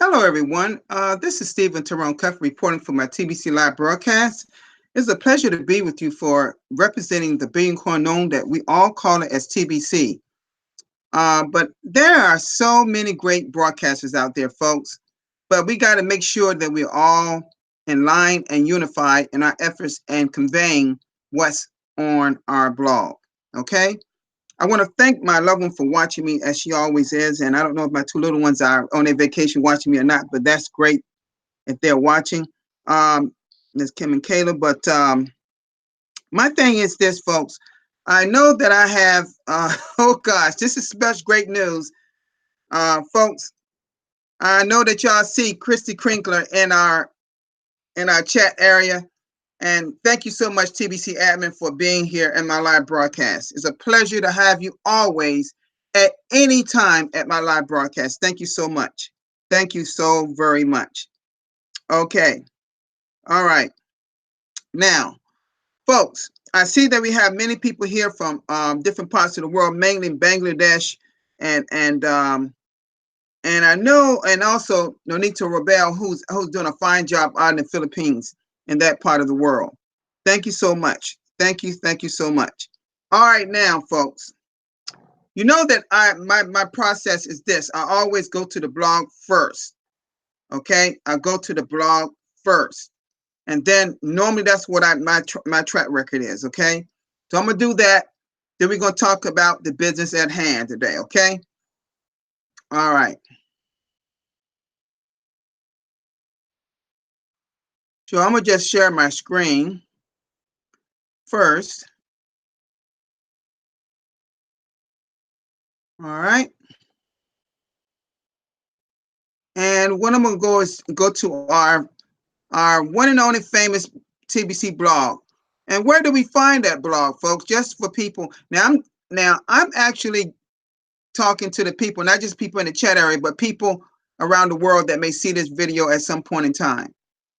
Hello, everyone. This is Stephen Tyrone Cuff reporting for my TBC Live broadcast. It's a pleasure to be with you for representing the Billion Coin, known that we all call it as TBC. But there are so many great broadcasters out there, folks. But we got to make sure that we're all in line and unified in our efforts and conveying what's on our blog. Okay? I want to thank my loved one for watching me as she always is. And I don't know if my two little ones are on their vacation watching me or not, but that's great if they're watching. Miss Kim and Kayla. But my thing is this, folks. I know that I have, oh gosh, this is such great news. Folks, I know that y'all see Christy Crinkler in our chat area. And thank you so much, TBC admin, for being here in my live broadcast. It's a pleasure to have you always at any time at my live broadcast. Thank you so much. Thank you so very much. Okay. All right. Now, folks, I see that we have many people here from different parts of the world, mainly Bangladesh, and I know, and also Nonito Robel, who's doing a fine job out in the Philippines, in that part of the world. Thank you so much. Thank you so much. All right, now, folks, you know that my process is this. I always go to the blog first. Okay, I go to the blog first, and then normally that's what my track record is. Okay, so I'm gonna do that. Then we're gonna talk about the business at hand today. Okay. All right. So I'm gonna just share my screen first. All right. And what I'm gonna go is go to our one and only famous TBC blog. And where do we find that blog, folks? Just for people. Now I'm actually talking to the people, not just people in the chat area, but people around the world that may see this video at some point in time.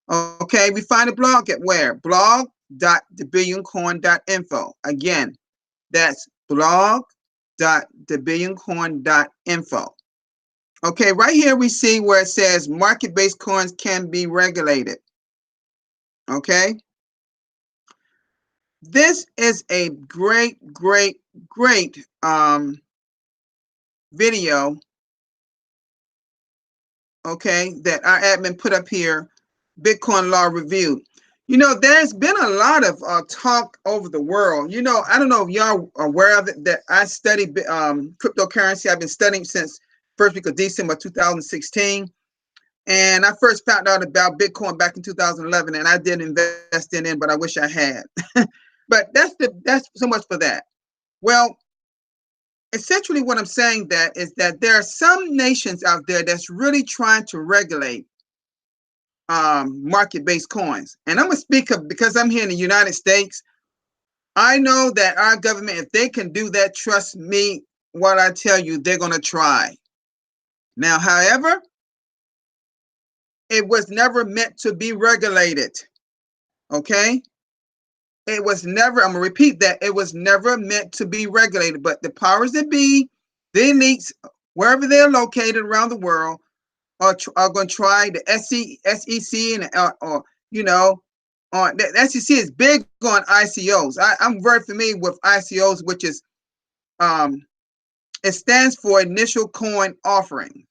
Okay, we find the blog at where? blog.thebillioncoin.info. Again, that's blog.thebillioncoin.info. Okay, right here we see where it says market-based coins can be regulated. Okay. This is a great video, okay, that our admin put up here, Bitcoin Law Review. You know, there's been a lot of talk over the world. You know, I don't know if y'all are aware of it, that I study cryptocurrency. I've been studying since first week of December 2016. And I first found out about Bitcoin back in 2011, and I did invest in it, but I wish I had. But that's so much for that. Well, essentially what I'm saying that is that there are some nations out there that's really trying to regulate market-based coins. And I'm gonna speak up because I'm here in the United States. I know that our government, if they can do that, trust me, what I tell you, they're gonna try. Now, however, it was never meant to be regulated. Okay? It was never, I'm going to repeat that, it was never meant to be regulated. But the powers that be, the elites, wherever they're located around the world, are going to try. The SEC and or you know, the SEC is big on ICOs. I'm very familiar with ICOs, which is it stands for initial coin offering.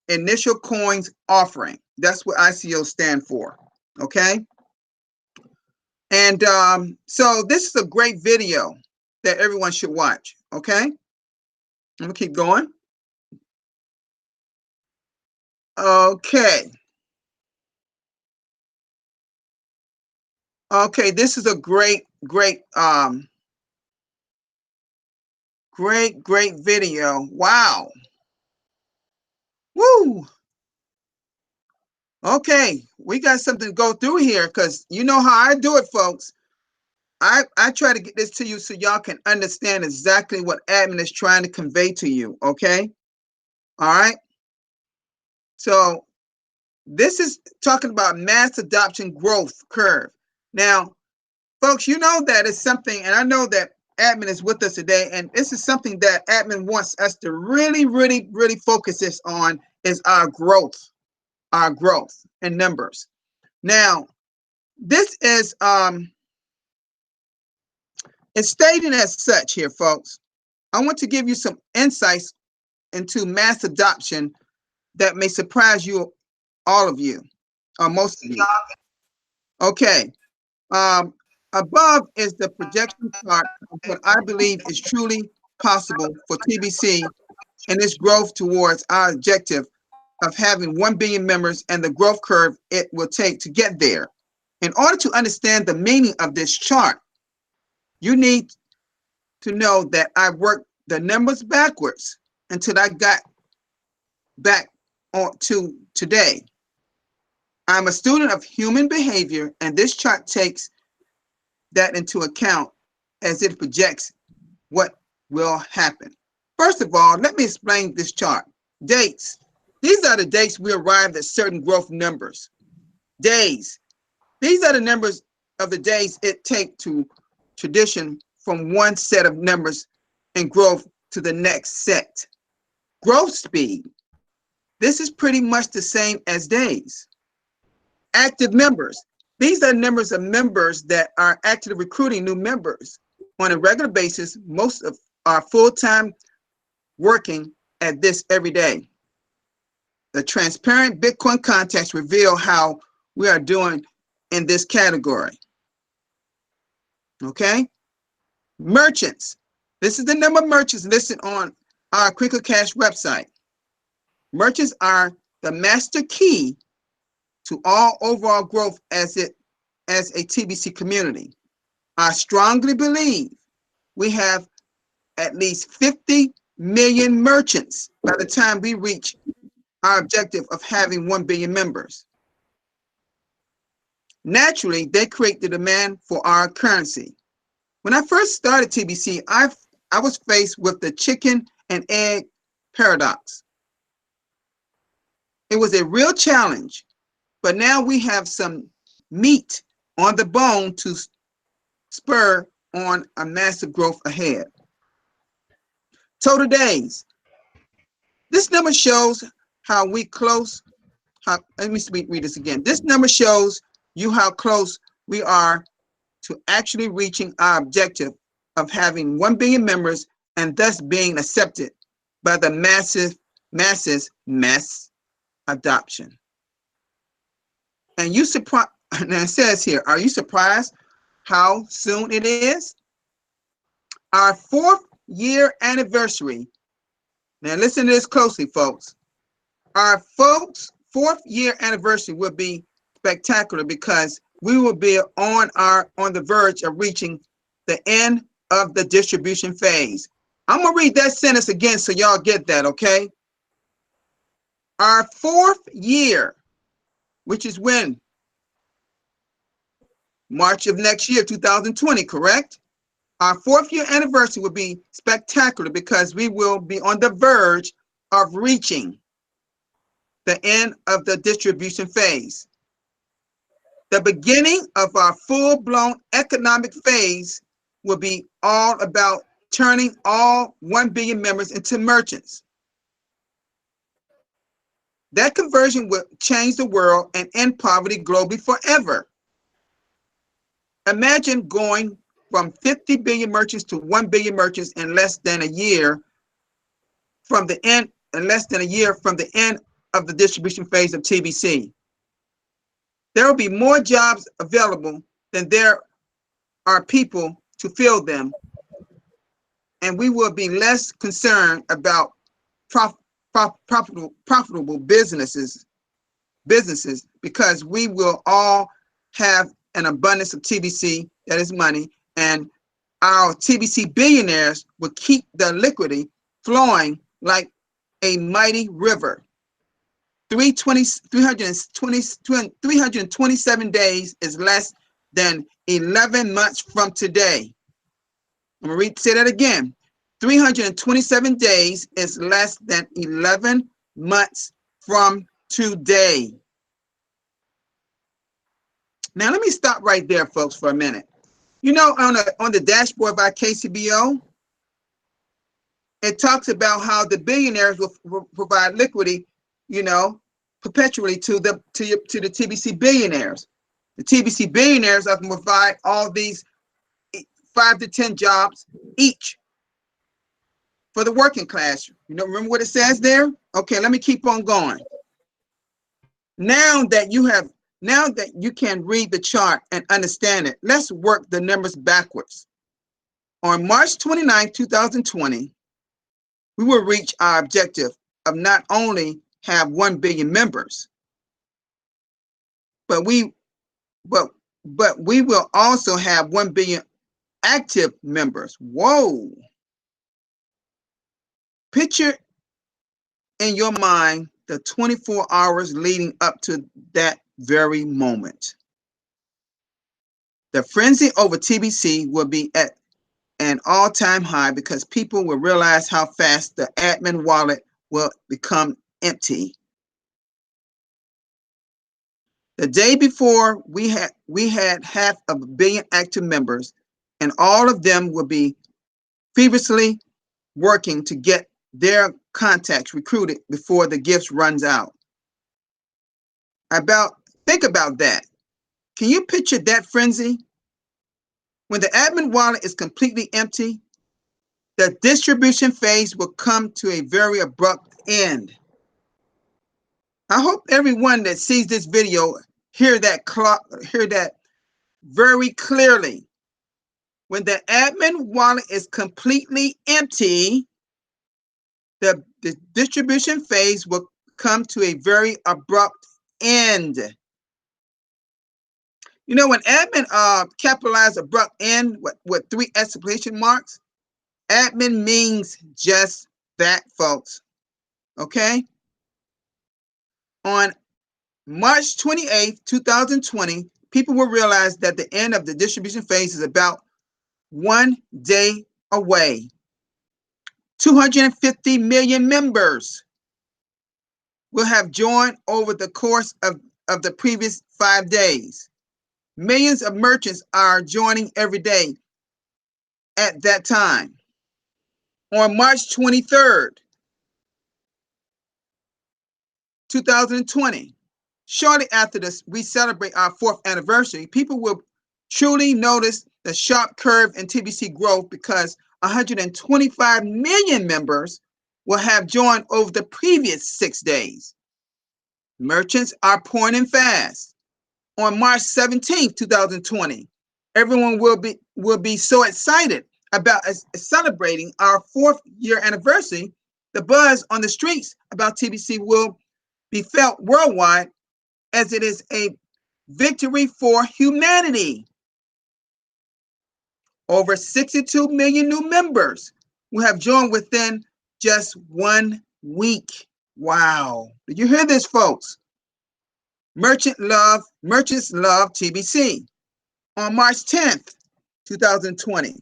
Initial coins offering. That's what ICOs stand for. Okay. And so this is a great video that everyone should watch. Okay. I'm gonna keep going. Okay. Okay, this is a great video. Wow. Woo. Okay, we got something to go through here because you know how I do it, folks. I try to get this to you so y'all can understand exactly what admin is trying to convey to you, okay? All right? So this is talking about mass adoption growth curve. Now, folks, you know that is something, and I know that admin is with us today, and this is something that admin wants us to really focus this on, is our growth. our growth in numbers. Now, this is it's stating as such here, folks. I want to give you some insights into mass adoption that may surprise you, all of you, or most of you. Okay. Above is the projection chart of what I believe is truly possible for TBC and its growth towards our objective of having 1 billion members and the growth curve it will take to get there. In order to understand the meaning of this chart, you need to know that I worked the numbers backwards until I got back on to today. I'm a student of human behavior, and this chart takes that into account as it projects what will happen. First of all, let me explain this chart. Dates. These are the dates we arrived at certain growth numbers. Days. These are the numbers of the days it takes to transition from one set of numbers and growth to the next set. Growth speed. This is pretty much the same as days. Active members. These are numbers of members that are actively recruiting new members on a regular basis. Most of are full-time working at this every day. The transparent Bitcoin context reveal how we are doing in this category. Okay? Merchants. This is the number of merchants listed on our Quicker Cash website. Merchants are the master key to all overall growth as a TBC community. I strongly believe we have at least 50 million merchants by the time we reach our objective of having 1 billion members. Naturally, they create the demand for our currency. When I first started TBC, I was faced with the chicken and egg paradox. It was a real challenge, but now we have some meat on the bone to spur on a massive growth ahead. Total days. This number shows how we close. Let me read this again. This number shows you how close we are to actually reaching our objective of having 1 billion members and thus being accepted by the masses mass adoption. And you surprised, and it says here, are you surprised how soon it is? Our 4th year anniversary. Now listen to this closely, folks. Our 4th year anniversary will be spectacular because we will be on the verge of reaching the end of the distribution phase. I'm gonna read that sentence again so y'all get that, okay? Our 4th year, which is when? March of next year, 2020, correct? Our 4th year anniversary will be spectacular because we will be on the verge of reaching the end of the distribution phase. The beginning of our full-blown economic phase will be all about turning all 1 billion members into merchants. That conversion will change the world and end poverty globally forever. Imagine going from 50 billion merchants to 1 billion merchants in less than a year from the end of the distribution phase of TBC. There will be more jobs available than there are people to fill them, and we will be less concerned about profitable businesses because we will all have an abundance of TBC, that is money, and our TBC billionaires will keep the liquidity flowing like a mighty river. 327 days is less than 11 months from today. I'm going to say that again. 327 days is less than 11 months from today. Now, let me stop right there, folks, for a minute. You know, on the dashboard by KCBO, it talks about how the billionaires will provide liquidity, you know, perpetually to the TBC billionaires. The TBC billionaires are going to provide all these 5 to 10 jobs each for the working class. You know, remember what it says there? Okay, let me keep on going. Now that you can read the chart and understand it, let's work the numbers backwards. On March 29, 2020, we will reach our objective of not only have 1 billion members, but we will also have 1 billion active members. Whoa. Picture in your mind the 24 hours leading up to that very moment. The frenzy over TBC will be at an all-time high because people will realize how fast the admin wallet will become empty. The day before, we had 500 million active members, and all of them will be feverishly working to get their contacts recruited before the gifts runs out. Think about that. Can you picture that frenzy? When the admin wallet is completely empty, the distribution phase will come to a very abrupt end. I hope everyone that sees this video hear that very clearly. When the admin wallet is completely empty, the distribution phase will come to a very abrupt end. You know, when admin capitalize abrupt end with 3 exclamation marks, admin means just that, folks. Okay? On March 28th, 2020, people will realize that the end of the distribution phase is about 1 day away. 250 million members will have joined over the course of the previous 5 days. Millions of merchants are joining every day at that time. On March 23rd, 2020, shortly after this, we celebrate our 4th anniversary, people will truly notice the sharp curve in TBC growth because 125 million members will have joined over the previous 6 days. Merchants are pouring in fast. On March 17th, 2020, everyone will be so excited about celebrating our 4th year anniversary. The buzz on the streets about TBC will be felt worldwide as it is a victory for humanity. Over 62 million new members will have joined within just 1 week. Wow. Did you hear this, folks? Merchants love TBC. On March 10th, 2020.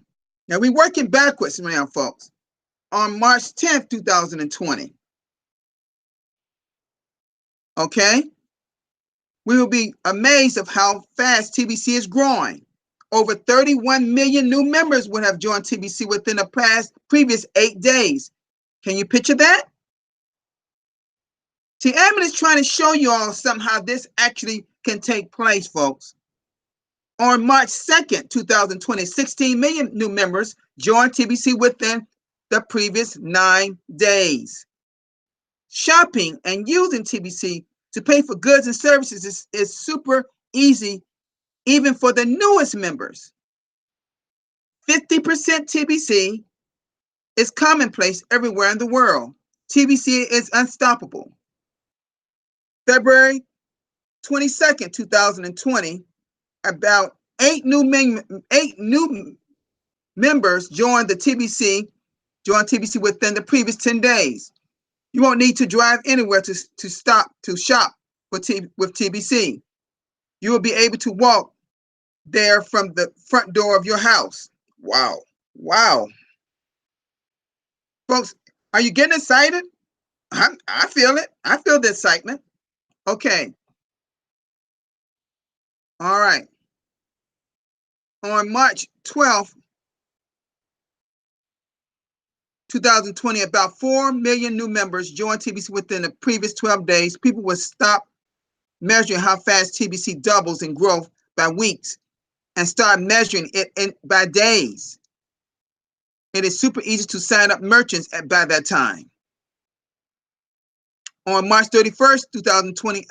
Now we're working backwards now, folks. On March 10th, 2020. Okay? We will be amazed of how fast TBC is growing. Over 31 million new members would have joined TBC within the previous 8 days. Can you picture that? See, admin is trying to show you all somehow this actually can take place, folks. On March 2nd, 2020, 16 million new members joined TBC within the previous 9 days. Shopping and using TBC to pay for goods and services is super easy, even for the newest members. 50% TBC is commonplace everywhere in the world. TBC is unstoppable. February 22nd, 2020, about 8 new members joined TBC within the previous 10 days. You won't need to drive anywhere to shop with TBC. You will be able to walk there from the front door of your house. Wow. Wow. Folks, are you getting excited? I feel it. I feel the excitement. Okay. All right. On March 12th, 2020, about 4 million new members joined TBC within the previous 12 days. People will stop measuring how fast TBC doubles in growth by weeks and start measuring it by days. It is super easy to sign up merchants by that time. On March 31st, 2020,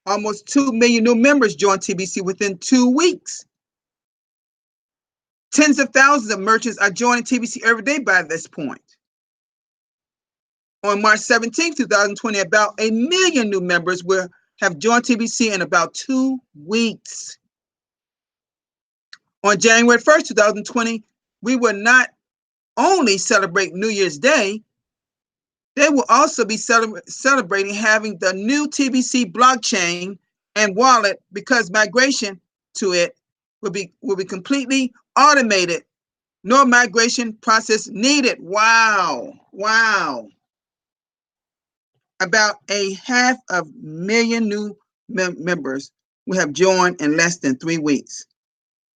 almost 2 million new members joined TBC within 2 weeks. Tens of thousands of merchants are joining TBC every day by this point. On March 17th, 2020, about 1 million new members will have joined TBC in about 2 weeks. On January 1st, 2020, we will not only celebrate New Year's Day, they will also be celebrating having the new TBC blockchain and wallet, because migration to it will be completely automated. No migration process needed. Wow. Wow. About 500,000 new members will have joined in less than 3 weeks.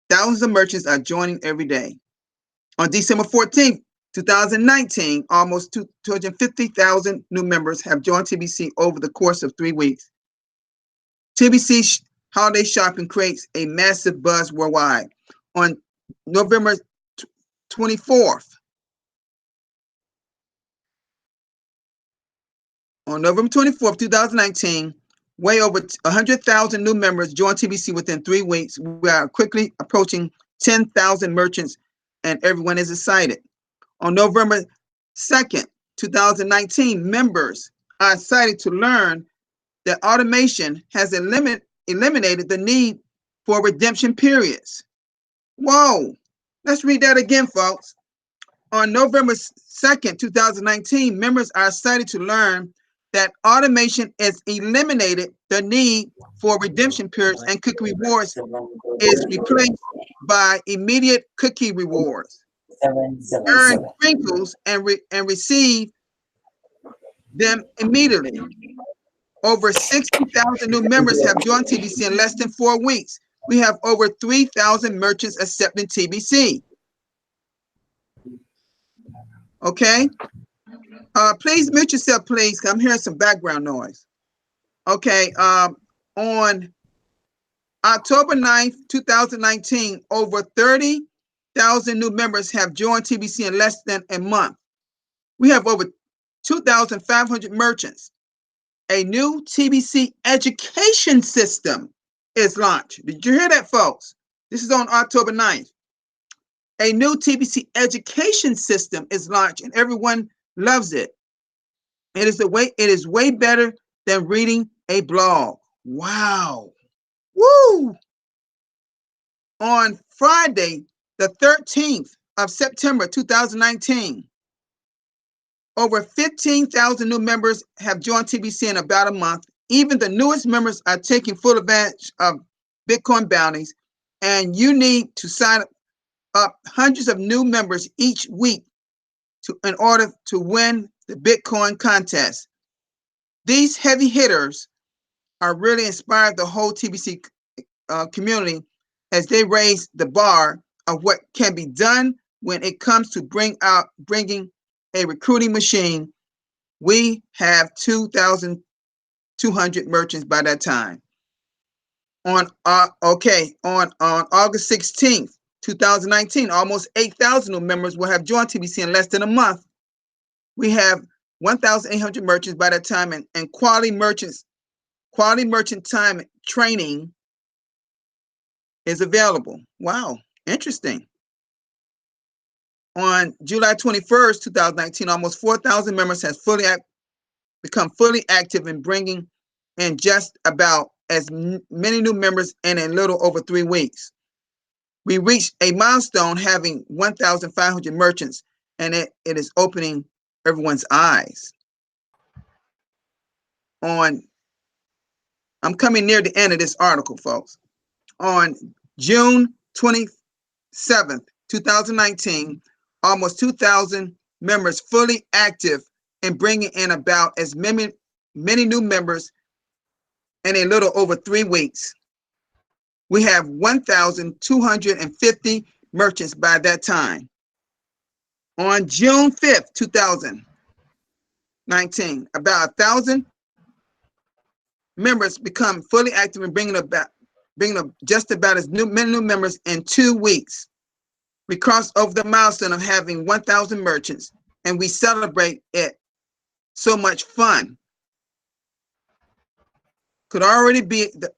Thousands of merchants are joining every day. On December 14th, 2019, almost 250,000 new members have joined TBC over the course of 3 weeks. TBC holiday shopping creates a massive buzz worldwide. On November 24th, on November 24th, 2019, way over 100,000 new members joined TBC within 3 weeks. We are quickly approaching 10,000 merchants, and everyone is excited. On November 2nd, 2019, members are excited to learn that automation has eliminated the need for redemption periods. Whoa, let's read that again, folks. On November 2nd, 2019, members are excited to learn that automation has eliminated the need for redemption periods, and cookie rewards is replaced by immediate cookie rewards. Earn sprinkles and receive them immediately. Over 60,000 new members have joined TBC in less than 4 weeks. We have over 3,000 merchants accepting TBC. Okay. Please mute yourself, please. I'm hearing some background noise. Okay. On October 9th, 2019, over 30,000 new members have joined TBC in less than a month. We have over 2,500 merchants. A new TBC education system is launched. Did you hear that, folks? This is on October 9th. A new TBC education system is launched, and everyone loves it. It is way better than reading a blog. Wow. Woo! On Friday, the 13th of September, 2019, over 15,000 new members have joined TBC in about a month. Even the newest members are taking full advantage of Bitcoin bounties, and you need to sign up hundreds of new members each week in order to win the Bitcoin contest. These heavy hitters are really inspired the whole TBC community as they raise the bar of what can be done when it comes to bringing a recruiting machine. We have 2,200 merchants by that time. On August 16th, 2019, almost 8,000 new members will have joined TBC in less than a month. We have 1,800 merchants by that time, and quality merchant time training is available. Wow, interesting. On July 21st, 2019, almost 4,000 members has become fully active in bringing in just about as many new members in a little over 3 weeks. We reached a milestone having 1,500 merchants, and it is opening everyone's eyes. I'm coming near the end of this article, folks. On June 27th, 2019, almost 2,000 members fully active in bringing in about as many new members in a little over 3 weeks. We have 1,250 merchants by that time. On June 5th, 2019, about 1,000 members become fully active and bringing up just about as many new members in 2 weeks. We crossed over the milestone of having 1,000 merchants, and we celebrate it. So much fun. Could already be the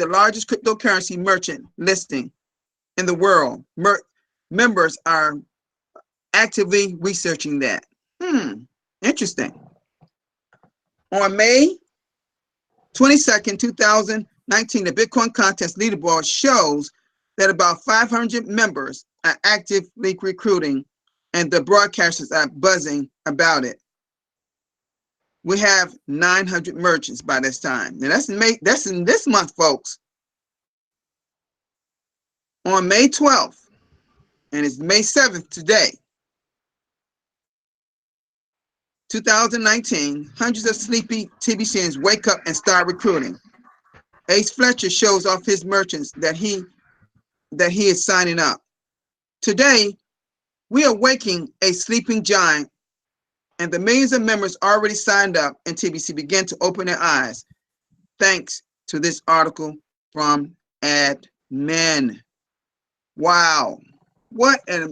largest cryptocurrency merchant listing in the world. Members are actively researching that. Interesting. On May 22nd, 2019, the Bitcoin contest leaderboard shows that about 500 members are actively recruiting, and the broadcasters are buzzing about it. We have 900 merchants by this time. Now that's in this month, folks. On May 12th, and it's May 7th today, 2019, hundreds of sleepy TBCians wake up and start recruiting. Ace Fletcher shows off his merchants that he is signing up. Today, we are waking a sleeping giant, and the millions of members already signed up in TBC begin to open their eyes thanks to this article from admin. Wow, what a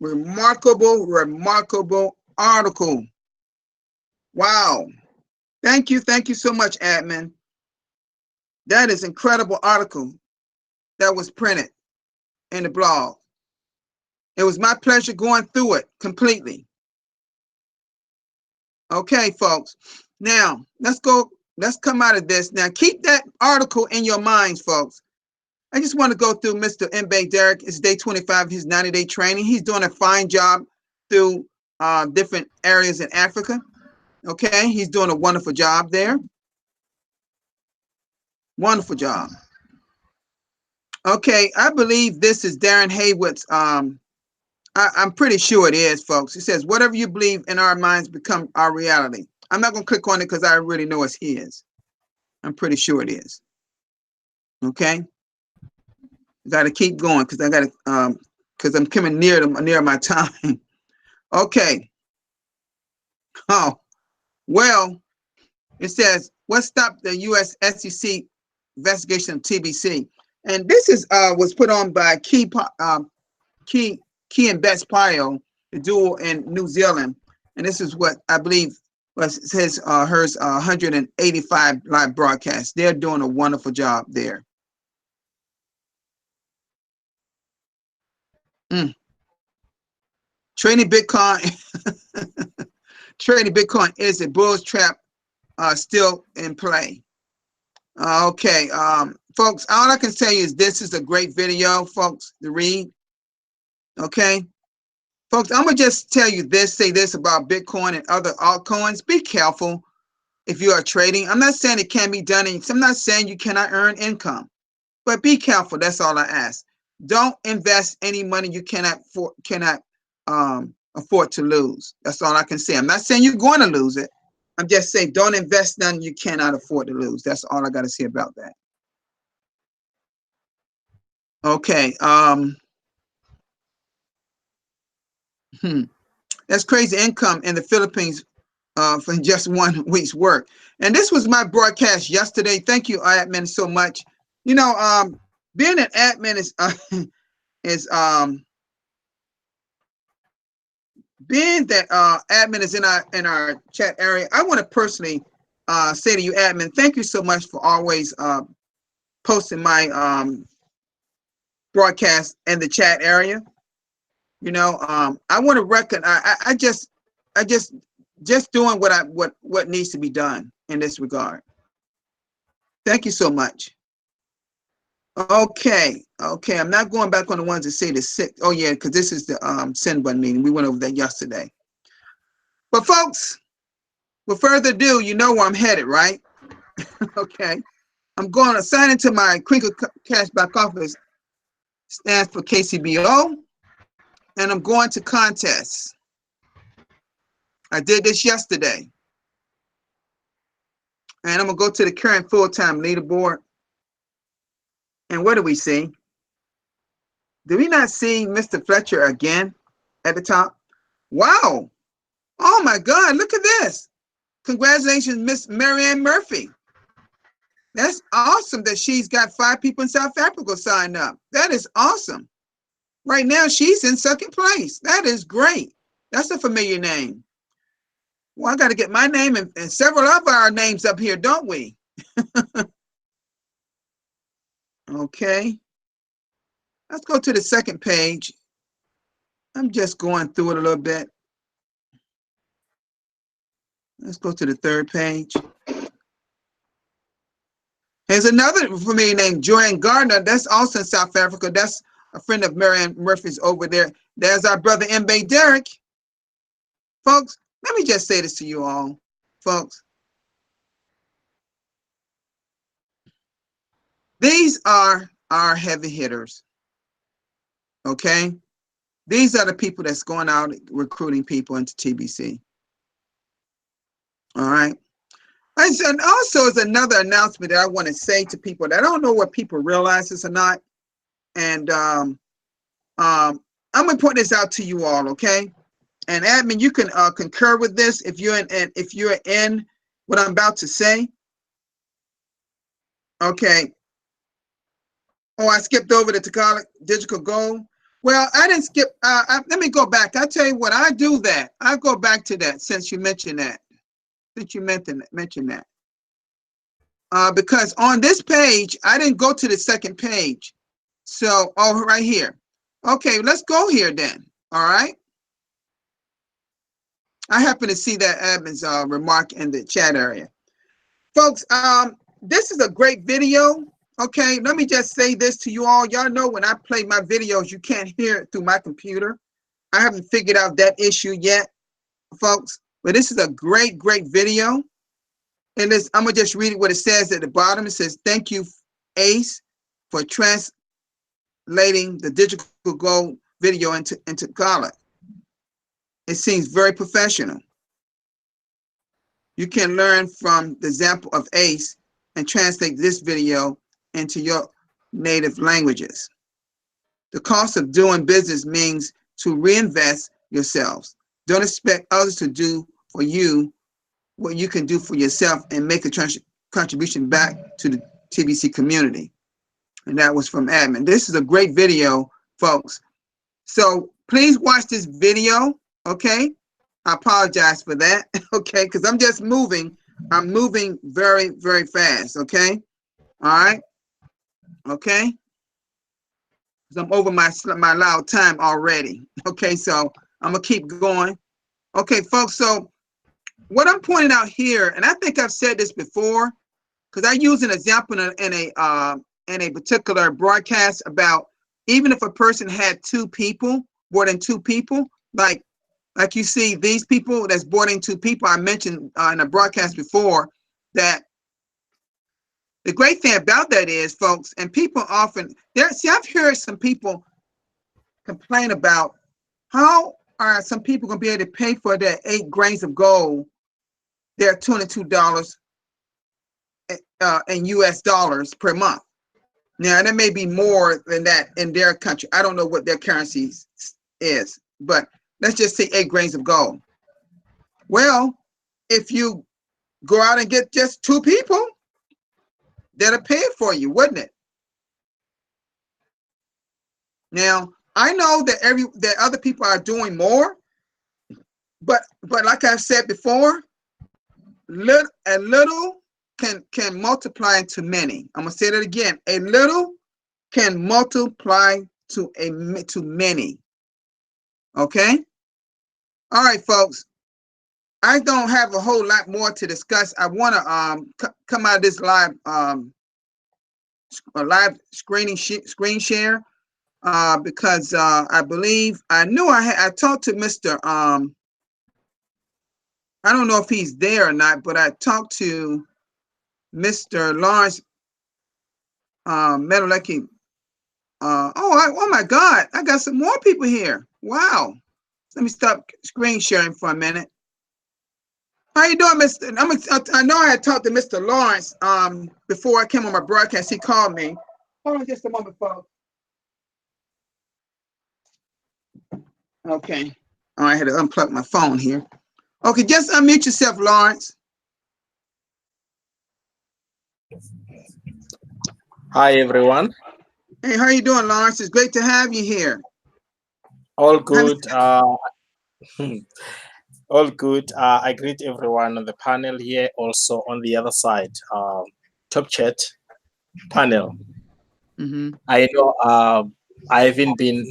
remarkable article. Wow, thank you so much, admin. That is incredible article that was printed in the blog. It was my pleasure going through it completely. Okay, folks. Now, let's come out of this. Now, keep that article in your minds, folks. I just want to go through Mr. Mbe Derek. It's day 25 of his 90-day training. He's doing a fine job through different areas in Africa. Okay, he's doing a wonderful job there. Wonderful job. Okay, I believe this is Darren Haywood's. I'm pretty sure it is, folks. He says, whatever you believe in our minds become our reality. I'm not going to click on it because I already know it's his. I'm pretty sure it is. Okay. Got to keep going because I got to, because I'm coming near my time. Okay. Oh, well, it says, what stopped the U.S. SEC investigation of TBC? And this is was put on by Key and Bets Pio, the duo in New Zealand. And this is what I believe was hers 185 live broadcasts. They're doing a wonderful job there. Trading Bitcoin. Trading Bitcoin is a bull's trap still in play. Okay, folks, all I can tell you is this is a great video, folks, to read. Okay, folks, I'm gonna just tell you this, say this about Bitcoin and other altcoins. Be careful if you are trading. I'm not saying it can't be done, and I'm not saying you cannot earn income, but be careful. That's all I ask. Don't invest any money you cannot afford to lose. That's all I can say. I'm not saying you're going to lose it. I'm just saying don't invest none you cannot afford to lose. That's all I got to say about that. Okay. That's crazy income in the Philippines for just 1 week's work. And this was my broadcast yesterday. Thank you, admin, so much. You know, being an admin being that admin is in our chat area. I want to personally say to you, admin, thank you so much for always posting my broadcast in the chat area. You know, I want to recognize. I just doing what needs to be done in this regard. Thank you so much. Okay. I'm not going back on the ones that say the six. Oh yeah, because this is the send button meeting. We went over that yesterday. But folks, with further ado, you know where I'm headed, right? Okay. I'm going to sign into my Crinkle Cash back office. Stands for KCBO. And I'm going to contests. I did this yesterday. And I'm going to go to the current full-time leaderboard. And what do we see? Do we not see Mr. Fletcher again? at the top. Wow. Oh my God, look at this. Congratulations, Miss Marianne Murphy. That's awesome that she's got 5 people in South Africa signed up. That is awesome. Right now, she's in 2nd place. That is great. That's a familiar name. Well, I got to get my name and several of our names up here, don't we? Okay. Let's go to the 2nd page. I'm just going through it a little bit. Let's go to the 3rd page. There's another familiar name, Joanne Gardner. That's also in South Africa. That's a friend of Marianne Murphy's over there. There's our brother Mbe Derek. Folks, let me just say this to you all, folks. These are our heavy hitters, okay? These are the people that's going out recruiting people into TBC. All right? And also is another announcement that I want to say to people that I don't know what people realize this or not. And I'm going to point this out to you all, okay? And admin, you can concur with this if you're in what I'm about to say. Okay. Oh, I skipped over the Takala Digital Gold. Well, I didn't skip. Let me go back. I tell you what, I do that. I go back to that since you mentioned that. Since you mentioned that. Because on this page, I didn't go to the 2nd page. So, oh, right here. Okay, let's go here then. All right. I happen to see that admin's remark in the chat area. Folks, this is a great video. Okay, let me just say this to you all. Y'all know when I play my videos, you can't hear it through my computer. I haven't figured out that issue yet, folks. But this is a great, great video. And this, I'm going to just read it what it says at the bottom. It says, thank you, Ace, for translating the digital gold video into color. It seems very professional. You can learn from the example of Ace and translate this video into your native languages. The cost of doing business means to reinvest yourselves. Don't expect others to do for you what you can do for yourself and make a contribution back to the TBC community. And that was from admin. This is a great video, folks. So please watch this video, okay? I apologize for that, okay? Because I'm just moving. I'm moving very, very fast, okay? All right? Okay? Because I'm over my allowed time already. Okay, so I'm going to keep going. Okay, folks, so what I'm pointing out here, and I think I've said this before, because I use an example in a particular broadcast about even if a person had 2 people, more than 2 people, like you see these people that's boarding 2 people, I mentioned in a broadcast before that the great thing about that is, folks, and people often, I've heard some people complain about how are some people going to be able to pay for their 8 grains of gold, their $22 in US dollars per month. Now, there may be more than that in their country. I don't know what their currency is, but let's just say 8 grains of gold. Well, if you go out and get just 2 people, that'll pay it for you, wouldn't it? Now, I know that other people are doing more, but like I've said before, a little can multiply into many. I'm gonna say that again. A little can multiply to many. Okay. All right, folks. I don't have a whole lot more to discuss. I want to come out of this live screen share because I believe I talked to Mr. I don't know if he's there or not, but I talked to Mr. Lawrence Medalecki. Oh my God, I got some more people here. Wow. Let me stop screen sharing for a minute. How you doing, Mr.? I know I had talked to Mr. Lawrence before I came on my broadcast. He called me. Hold on just a moment, folks. Okay. Oh, I had to unplug my phone here. Okay, just unmute yourself, Lawrence. Hi everyone, Hey, how you doing, Lawrence? It's great to have you here. all Have good. All good. I greet everyone on the panel here, also on the other side, top chat panel. mm-hmm, I know I haven't been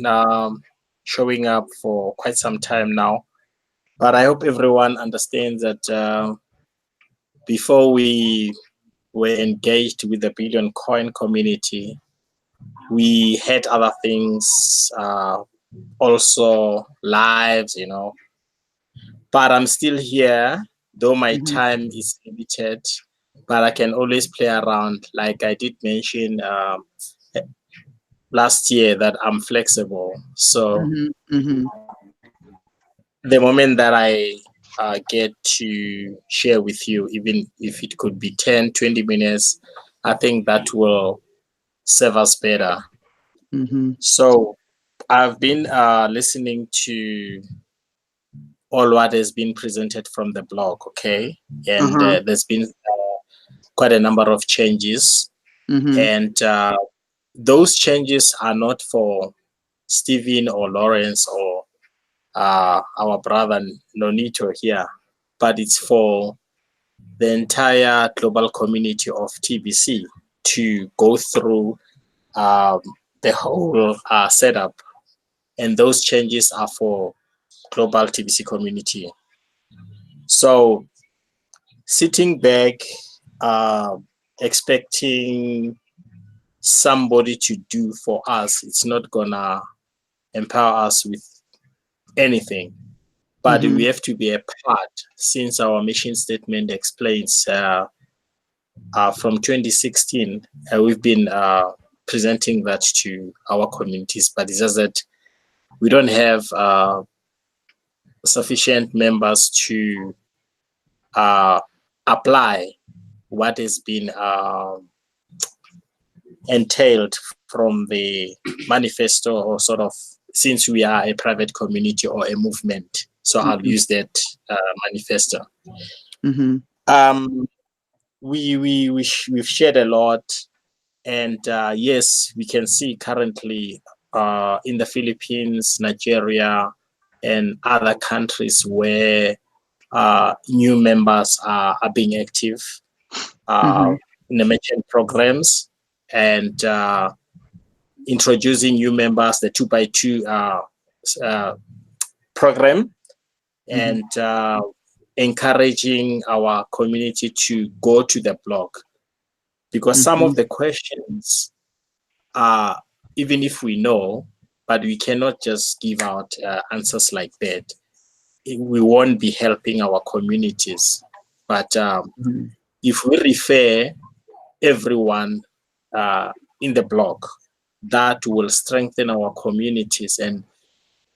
showing up for quite some time now, but I hope everyone understands that before we were engaged with the Billion Coin community, we had other things, also lives, but I'm still here, though my mm-hmm, time is limited. But I can always play around. Like I did mention last year that I'm flexible. So mm-hmm, mm-hmm, the moment that I get to share with you, even if it could be 10, 20 minutes, I think that will serve us better. mm-hmm, So I've been listening to all what has been presented from the blog, okay? And uh-huh, there's been quite a number of changes. mm-hmm, And those changes are not for Stephen or Lawrence or our brother Nonito here, but it's for the entire global community of TBC to go through um, the whole setup. And those changes are for global TBC community. So sitting back, uh, expecting somebody to do for us, it's not gonna empower us with anything. But mm-hmm, we have to be a part, since our mission statement explains from 2016, we've been presenting that to our communities, but it's just that we don't have sufficient members to uh, apply what has been entailed from the manifesto, or sort of, since we are a private community or a movement. So I'll use that manifesto. mm-hmm, Um, we've shared a lot, and yes, we can see currently in the Philippines, Nigeria, and other countries where new members are being active mm-hmm, in the mentioned programs, and introducing new members, the 2x2 uh, program, mm-hmm, and encouraging our community to go to the blog, because some mm-hmm, of the questions are, even if we know, but we cannot just give out answers like that. We won't be helping our communities. But if we refer everyone in the blog, that will strengthen our communities. And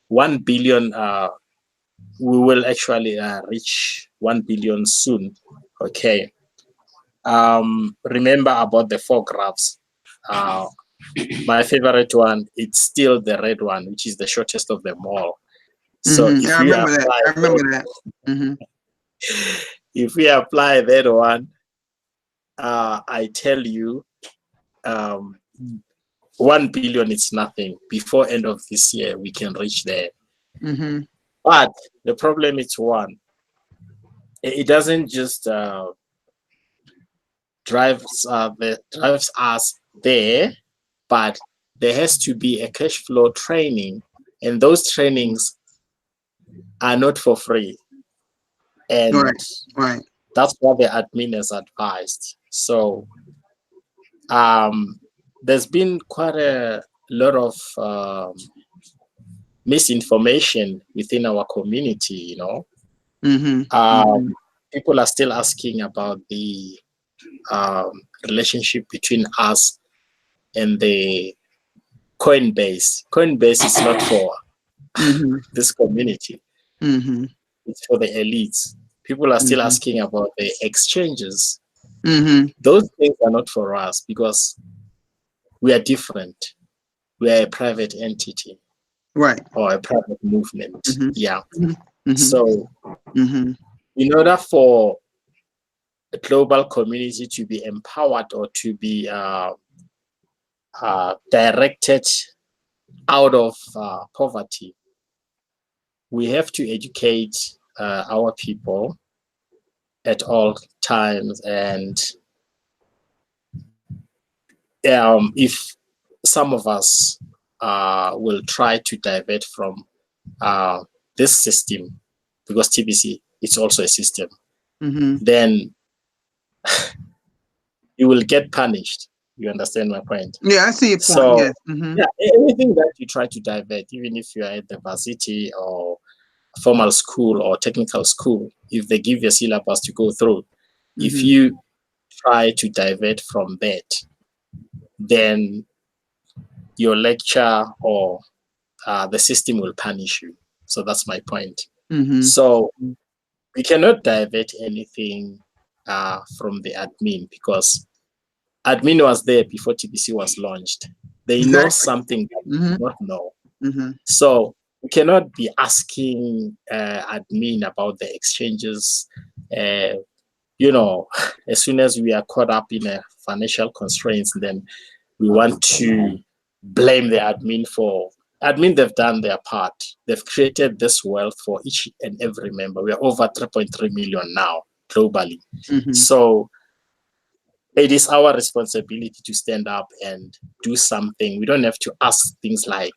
1 billion, we will actually reach 1 billion soon. Okay. Remember about the 4 graphs. Uh, my favorite one, it's still the red one, which is the shortest of them all. So mm-hmm. Yeah, I remember that. I remember that. Mm-hmm, if we apply that one, I tell you, um, 1 billion is nothing. Before end of this year, we can reach there. mm-hmm, But the problem is one, it doesn't just drives us there, but there has to be a cash flow training, and those trainings are not for free. And right, right, that's what the admin has advised. So there's been quite a lot of misinformation within our community, mm-hmm, mm-hmm, um, people are still asking about the um, relationship between us and the Coinbase is not for mm-hmm, this community, mm-hmm, it's for the elites. People are still mm-hmm, asking about the exchanges. mm-hmm, Those things are not for us, because we are different. We are a private entity. Right. or a private movement. Mm-hmm. Yeah. Mm-hmm. So Mm-hmm. in order for the global community to be empowered or to be directed out of poverty, we have to educate our people at all times. And if some of us will try to divert from uh, this system, because TBC is also a system, Mm-hmm. then you will get punished. You understand my point? Yeah, I see your point. So, Yes. Mm-hmm. yeah, anything that you try to divert, even if you are at the varsity or formal school or technical school, if they give you a syllabus to go through, if Mm-hmm. you try to divert from that, then your lecture or the system will punish you. So that's my point. Mm-hmm. So we cannot divert anything from the admin, because admin was there before TBC was launched. They know Exactly. something that we Mm-hmm. do not know. Mm-hmm. So we cannot be asking admin about the exchanges. Uh, as soon as we are caught up in a financial constraints, then we want to blame the admin for admin. They've done their part. They've created this wealth for each and every member. We are over 3.3 million now globally. Mm-hmm. So it is our responsibility to stand up and do something. We don't have to ask things like,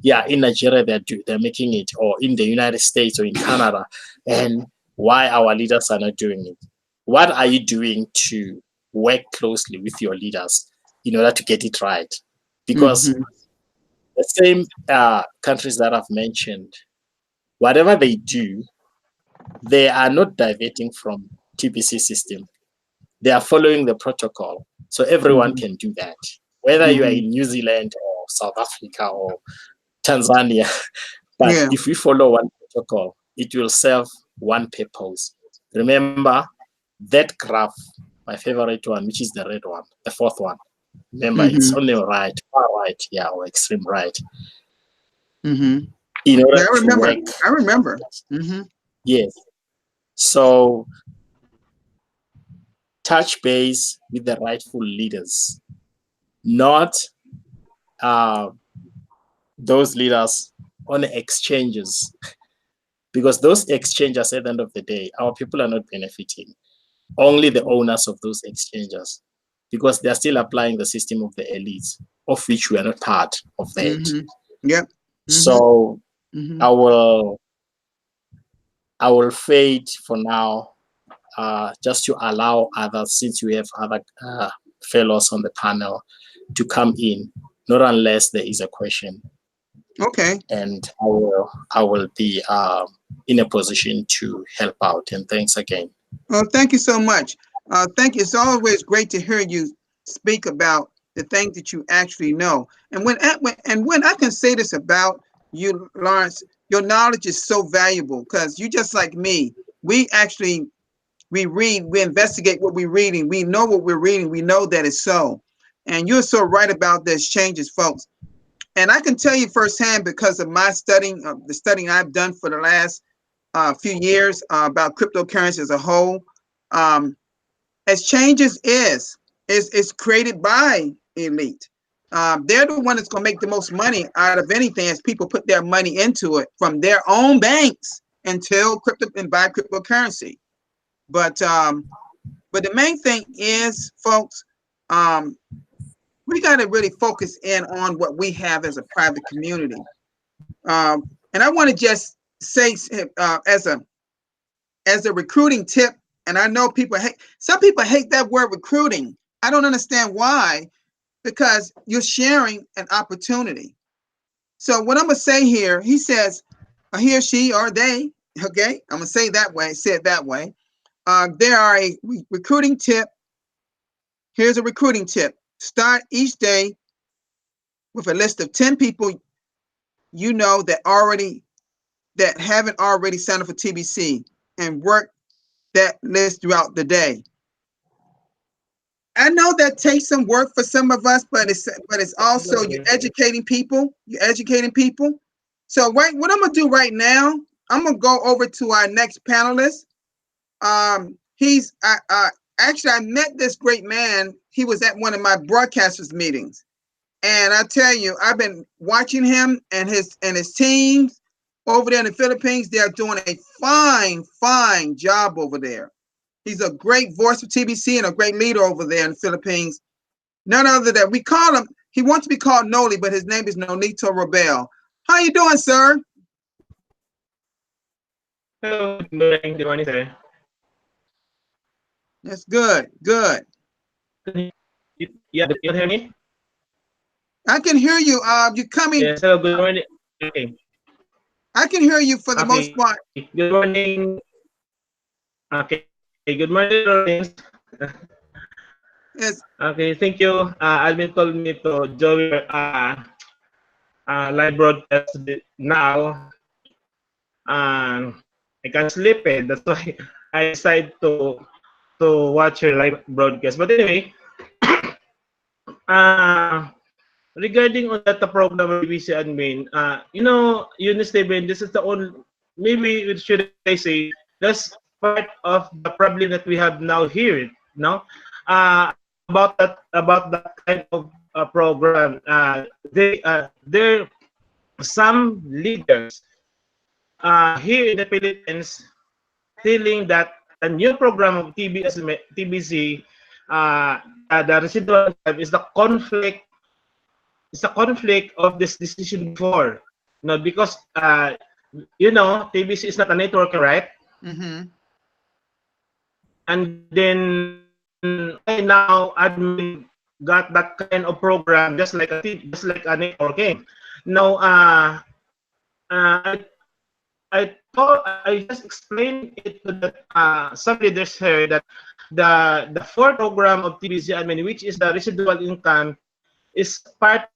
yeah, in Nigeria they're making it, or in the United States or in Canada, and why our leaders are not doing it. What are you doing to work closely with your leaders in order to get it right? Because Mm-hmm. the same countries that I've mentioned, whatever they do, they are not diverting from TBC system. They are following the protocol. So everyone Mm-hmm. can do that, whether you are Mm-hmm. in New Zealand or South Africa or Tanzania. But Yeah. if we follow one protocol, it will serve one purpose. Remember that graph, my favorite one, which is the red one, the fourth one. Remember, it's Mm-hmm. on the right, far right, yeah, or extreme right. Mm-hmm. In order Yeah, I to remember. work, I remember. Mm-hmm. yes. So touch base with the rightful leaders, not uh, those leaders on exchanges, because those exchanges at the end of the day, our people are not benefiting. Only the owners of those exchanges, because they're still applying the system of the elites, of which we are not part of that. Mm-hmm. Yep. Mm-hmm. So Mm-hmm. I will I will fade for now, just to allow others, since we have other fellows on the panel, to come in, not unless there is a question. Okay. And I will be in a position to help out. And thanks again. Well, thank you so much. Thank you. It's always great to hear you speak about the things that you actually know. And when I can say this about you, Lawrence, your knowledge is so valuable because you just like me. We actually we read, we investigate what we're reading. We know what we're reading. We know that it's so. And you're so right about this changes, folks. And I can tell you firsthand because of my studying, the studying I've done for the last few years about cryptocurrency as a whole. Um, as changes is created by elite. They're the one that's going to make the most money out of anything as people put their money into it from their own banks until crypto and buy cryptocurrency. But the main thing is, folks, um, we got to really focus in on what we have as a private community. And I want to just say as a recruiting tip, and I know some people hate that word recruiting. I don't understand why, because you're sharing an opportunity. So what I'm gonna say here, he says, he or she or they, okay, I'm gonna say it that way, say it that way. There are a recruiting tip. Here's a recruiting tip. Start each day with a list of 10 people you know that haven't already signed up for TBC and work that list throughout the day. I know that takes some work for some of us, but it's also you're educating people. You're educating people. So what I'm gonna do right now, I'm gonna go over to our next panelist. He's actually, I met this great man. He was at one of my broadcasters meetings, and I tell you, I've been watching him and his teams over there in the Philippines. They're doing a fine job over there. He's a great voice of TBC and a great leader over there in the Philippines. None other than we call him. He wants to be called Noli, but his name is Nonito Robel. How you doing, sir? Hello, good morning, sir. That's good. Good. Yeah, you can hear me? I can hear you. You coming? Yes, hello, good morning. Okay. I can hear you for the most part. Good morning. Okay, good morning, Lawrence. Yes. Okay, thank you. Alvin told me to join your live broadcast now. I can't sleep it. That's why I decided to watch your live broadcast. But anyway, regarding on that program of TBC admin, you know, Eunice Steven, this is the only, maybe should I say, that's part of the problem that we have now here. No, about that kind of program. There some leaders here in the Philippines feeling that the new program of TBC, the residual income is the conflict. It's a conflict of this decision before. No, because you know, TBC is not a network, right? Mm-hmm. And then why now admin got that kind of program just like a networking. Now I just explained it to the some leaders here that the fourth program of TBC admin, which is the residual income, is part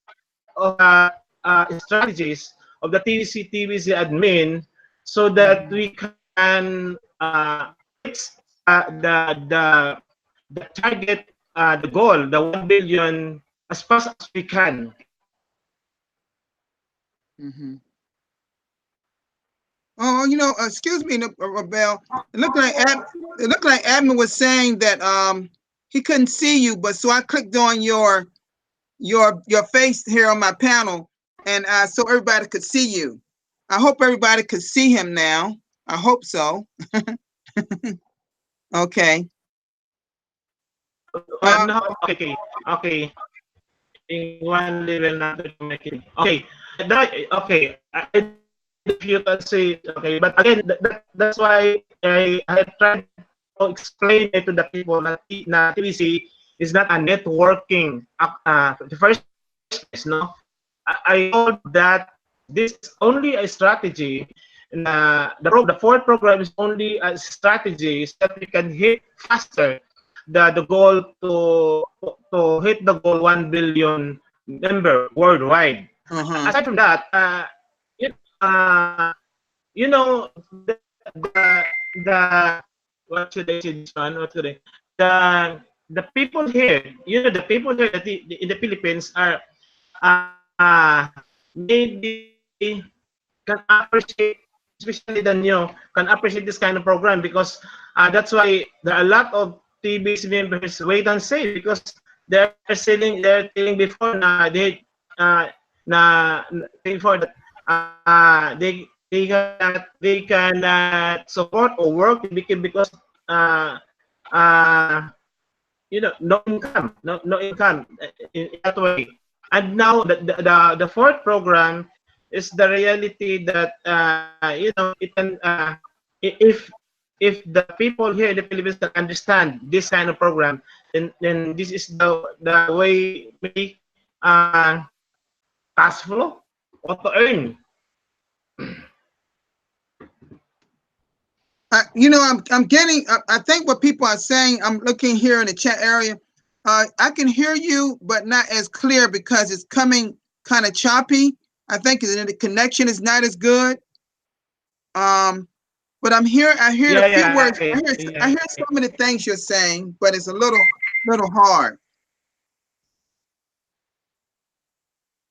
of the strategies of the TBC admin, so that we can reach the target, the goal, the 1 billion as fast as we can. Mm-hmm. Oh, you know, excuse me, Robel. It looked like admin was saying that he couldn't see you, but so I clicked on your face here on my panel, and so everybody could see you. I hope everybody could see him now. I hope so. Okay. No, okay. In one level not to make it. Okay, okay. I don't know if you can see it. Okay, but again, that's why I tried to explain it to the people that TBC is not a networking. The first place, no. I told that this is only a strategy. The fourth program is only a strategy so that we can hit faster the goal to hit the goal 1 billion member worldwide. Aside from that, you know, the what should I say this one? What should I? The people here, you know, the people here in the Philippines are maybe can appreciate, especially the new, can appreciate this kind of program, because that's why there are a lot of TBC members wait and see, because they're telling before before that they cannot support or work because uh, you know, no income, no income in that way. And now the fourth program is the reality that you know, it can if the people here in the Philippines can understand this kind of program, then this is the way we cash flow or to earn. You know, I'm getting. I think what people are saying. I'm looking here in the chat area. I can hear you, but not as clear because it's coming kind of choppy. I think the connection is not as good. But I hear a few words. Okay. I hear some of the things you're saying, but it's a little hard.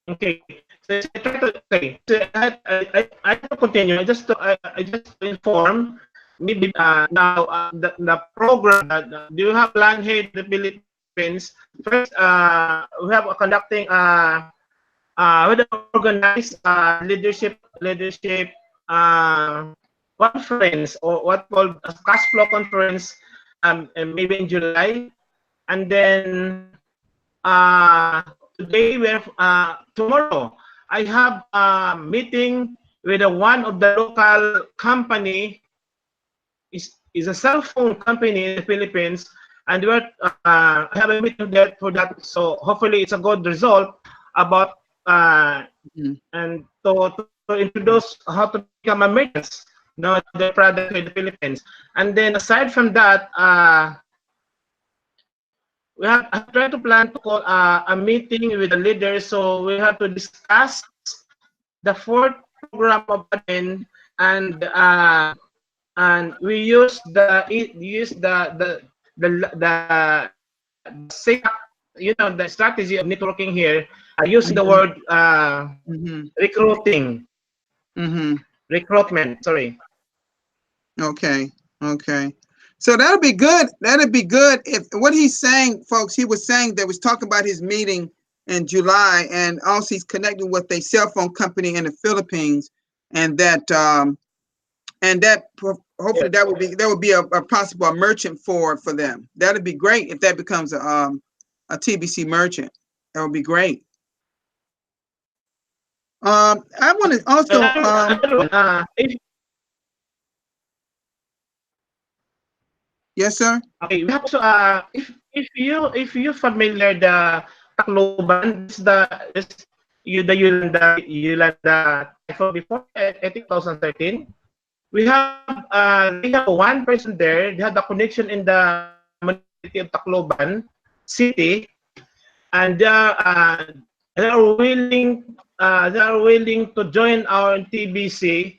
Okay. So I try to okay. So I have to continue. I just inform maybe now the program that do you have plan here in the Philippines? First, we have conducting we have organized leadership conference, or what called a cash flow conference, and maybe in July, and then today we're tomorrow I have a meeting with one of the local company, is a cell phone company in the Philippines, and we're I have a meeting there for that. So hopefully it's a good result about and to introduce how to become a merchants, the product in the Philippines. And then aside from that, I try to plan to call a meeting with the leaders, so we have to discuss the fourth program of admin, and we use the the strategy of networking here, using the word recruiting, recruitment. Sorry. Okay. Okay. So that'll be good. That'll be good. If what he's saying, folks, he was saying that was talking about his meeting in July, and also he's connecting with a cell phone company in the Philippines, and that hopefully that would be a possible merchant for them. That'd be great if that becomes a TBC merchant. That would be great. I want to also yes, sir. Okay, we have also if you familiar the Tacloban, the Yolanda typhoon before, I think 2013. We have they have one person there. They have the connection in the municipality of Tacloban city, and they are willing to join our TBC.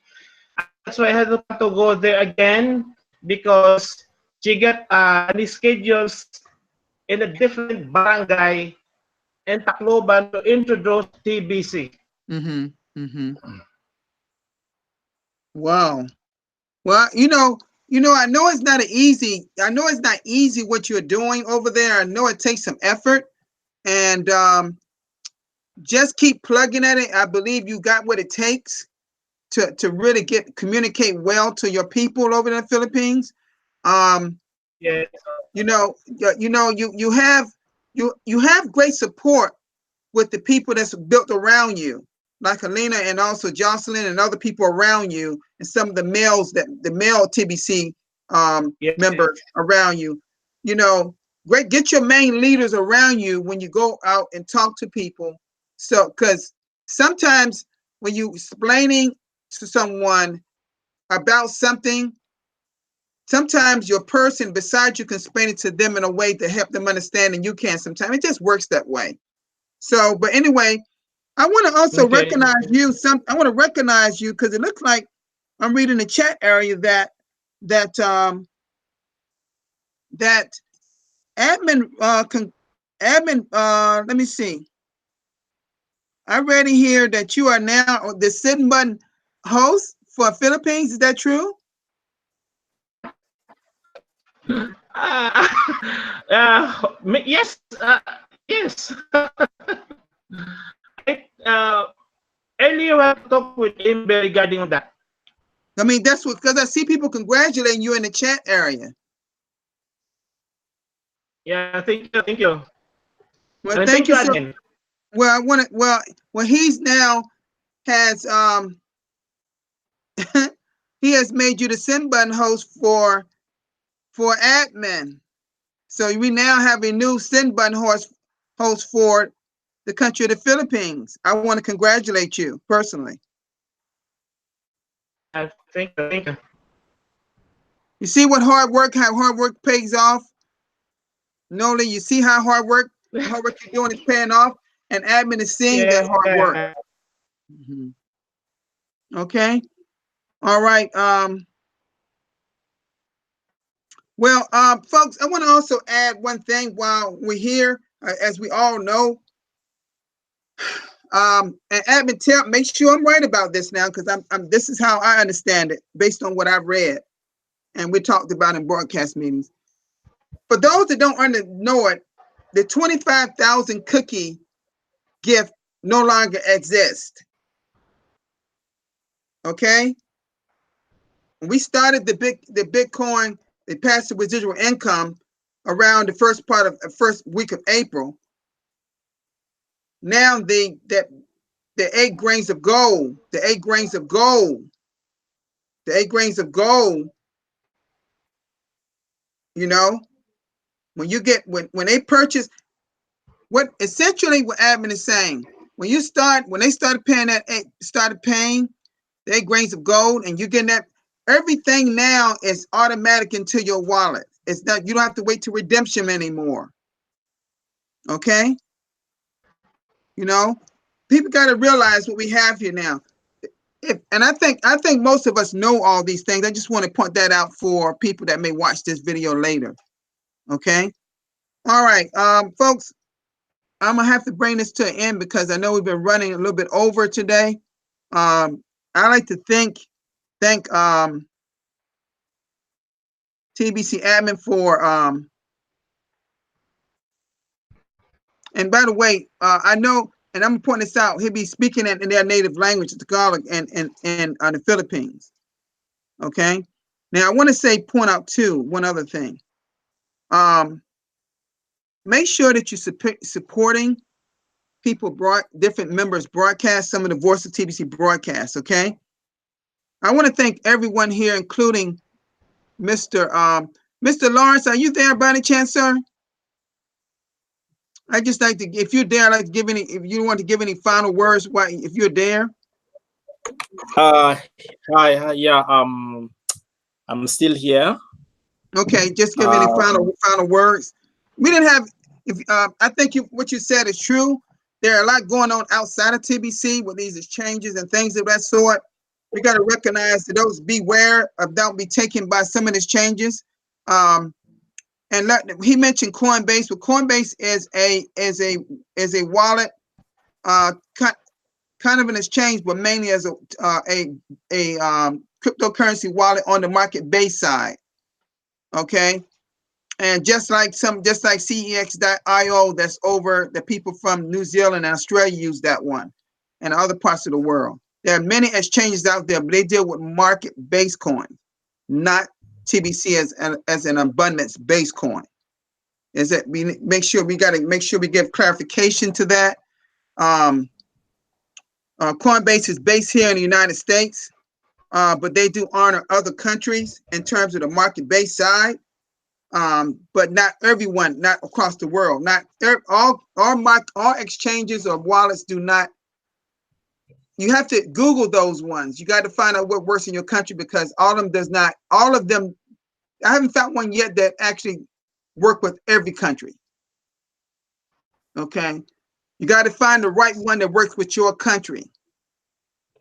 That's why I had to go there again, because she got any schedules in a different barangay in Tacloban to introduce TBC. Wow. Well, I know it's not easy. I know it's not easy what you're doing over there. I know it takes some effort, and just keep plugging at it. I believe you got what it takes to really communicate well to your people over in the Philippines. Yes. You have great support with the people that's built around you, like Helena and also Jocelyn and other people around you, and some of the male TBC members around you. Great. Get your main leaders around you when you go out and talk to people. So, because sometimes when you explaining to someone about something, sometimes your person beside you can explain it to them in a way to help them understand, and you can. Sometimes it just works that way. So, but anyway, I want to also recognize you. I want to recognize you because it looks like I'm reading the chat area that admin let me see. I read in here that you are now the Sitting Button host for Philippines. Is that true? Yes, yes. Earlier I talked with Amber regarding that. I mean, that's what, because I see people congratulating you in the chat area. Yeah, thank you. Well, thank you, sir. Well, I want to. Well, he's now has he has made you the Send Button host for admin. So we now have a new Send Button host for the country of the Philippines. I want to congratulate you personally. Thank you. You see how hard work pays off? Nola, you see how hard work you're doing is paying off, and admin is seeing that hard work. Okay. All right. Well, folks, I want to also add one thing while we're here. As we all know, And admin, make sure I'm right about this now, because this is how I understand it based on what I've read and we talked about in broadcast meetings. For those that don't know it, the 25,000 cookie gift no longer exists. Okay, when we started the Bitcoin, the passive residual income around the first week of April. Now the 8 grains of gold, the 8 grains of gold, the 8 grains of gold, you know, when you get when they purchase, what essentially what admin is saying, when they started paying the 8 grains of gold, and you get that, everything now is automatic into your wallet. It's not, you don't have to wait to redemption anymore. Okay, you know, people got to realize what we have here now. And I think most of us know all these things. I just want to point that out for people that may watch this video later. Okay. All right, folks, I'm gonna have to bring this to an end because I know we've been running a little bit over today. I like to thank TBC admin for and by the way, I know, and I'm gonna point this out, he'll be speaking in their native language, Tagalog, and the Philippines. Okay. Now I want to point out too one other thing. Make sure that you're supporting people, different members broadcast, some of the Voice of TBC broadcasts. Okay. I want to thank everyone here, including Mr. Lawrence. Are you there by any chance, sir? I just like to, if you're there, I'd like to give if you want to give any final words, if you're there. Hi, yeah, I'm still here. Okay, just give any final words. We didn't have, I think what you said is true. There are a lot going on outside of TBC with these exchanges and things of that sort. We got to recognize that those, beware of, don't be taken by some of these changes. And he mentioned Coinbase, but Coinbase is a wallet, kind of an exchange, but mainly as a cryptocurrency wallet on the market-based side. Okay, and just like CEX.io, that's over, the people from New Zealand and Australia use that one, and other parts of the world. There are many exchanges out there, but they deal with market-based coins, not TBC as an abundance-based coin. Is that we make sure we give clarification to that. Coinbase is based here in the United States, but they do honor other countries in terms of the market-based side. But not everyone, not across the world. Not all exchanges or wallets do not. You have to Google those ones. You got to find out what works in your country, because all of them does not. All of them, I haven't found one yet that actually work with every country. Okay, you got to find the right one that works with your country.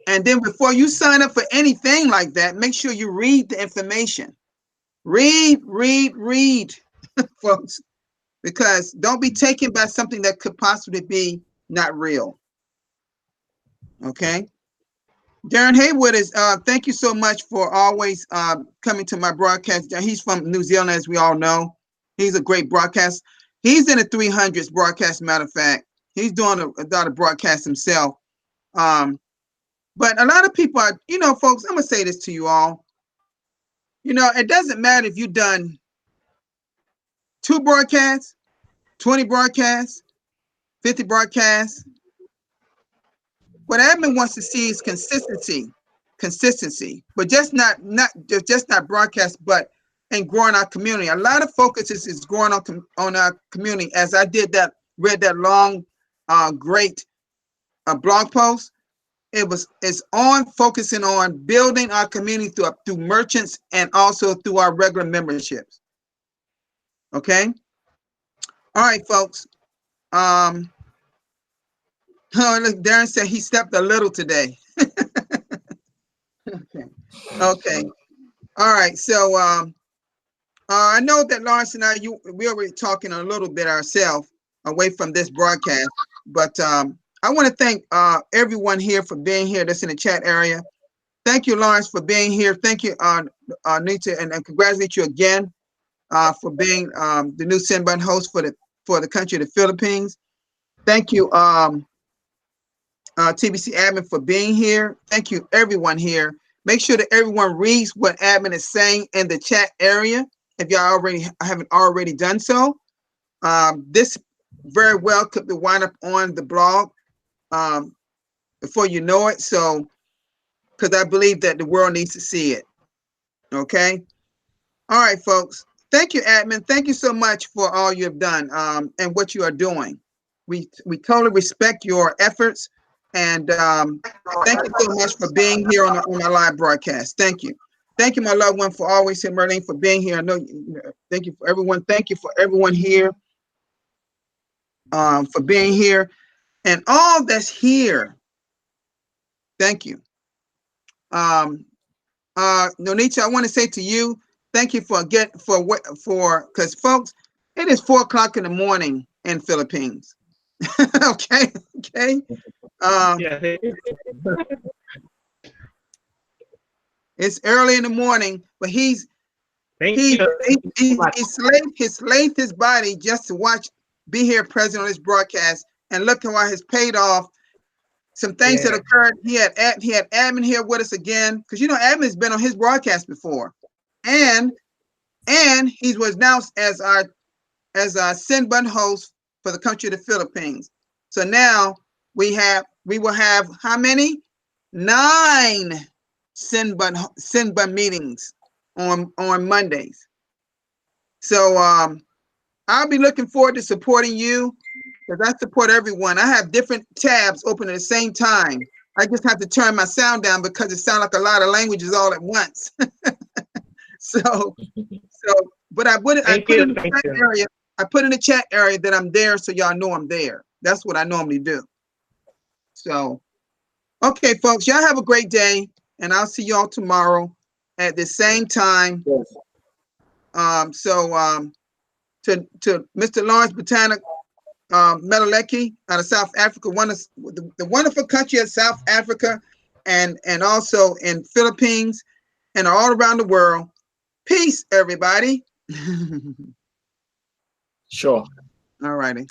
And then before you sign up for anything like that, make sure you read the information. Read, folks, because don't be taken by something that could possibly be not real. Okay. Darren Haywood is, thank you so much for always coming to my broadcast. He's from New Zealand, as we all know. He's a great broadcast. He's in the 300s broadcast, matter of fact. He's doing a lot of broadcasts himself. But a lot of people are, folks, I'm going to say this to you all. It doesn't matter if you've done 2 broadcasts, 20 broadcasts, 50 broadcasts. What admin wants to see is consistency, but just not broadcast, but in growing our community. A lot of focus is growing on our community. As I read that long, great blog post. It's on focusing on building our community through merchants and also through our regular memberships. Okay. All right, folks. Oh, look, Darren said he stepped a little today. Okay. All right. So I know that Lawrence and we already talking a little bit ourselves away from this broadcast, but I want to thank everyone here for being here that's in the chat area. Thank you, Lawrence, for being here. Thank you, Nita, and congratulate you again for being the new Sinbun host for the country of the Philippines. Thank you, TBC admin, for being here. Thank you, everyone here. Make sure that everyone reads what admin is saying in the chat area if y'all haven't already done so. This very well could be wind up on the blog before you know it. So, because I believe that the world needs to see it. Okay. All right, folks. Thank you, admin. Thank you so much for all you have done and what you are doing. We totally respect your efforts, and thank you so much for being here on our live broadcast. Thank you. Thank you, my loved one, for always here, Merlene, for being here. I know. Thank you for everyone. Thank you for everyone here for being here, and all that's here. Thank you. Nonicha, I want to say to you, thank you because folks, it is 4 o'clock in the morning in Philippines. Okay. Yeah. It's early in the morning, but he Thank you. slaved his body just to be here present on this broadcast, and look how has paid off. Some things that occurred. He had admin here with us again, because admin has been on his broadcast before, and he was announced as our Sinbun host for the country of the Philippines. So now we will have how many? 9 Sinbun meetings on Mondays. So I'll be looking forward to supporting you, because I support everyone. I have different tabs open at the same time. I just have to turn my sound down because it sounds like a lot of languages all at once. But I put in the chat area. I put in the chat area that I'm there, so y'all know I'm there. That's what I normally do. So, okay, folks, y'all have a great day, and I'll see y'all tomorrow at the same time. Yes. To Mr. Lawrence Botanic Metaleki out of South Africa, the wonderful country of South Africa, and also in Philippines and all around the world. Peace, everybody. Sure. All righty.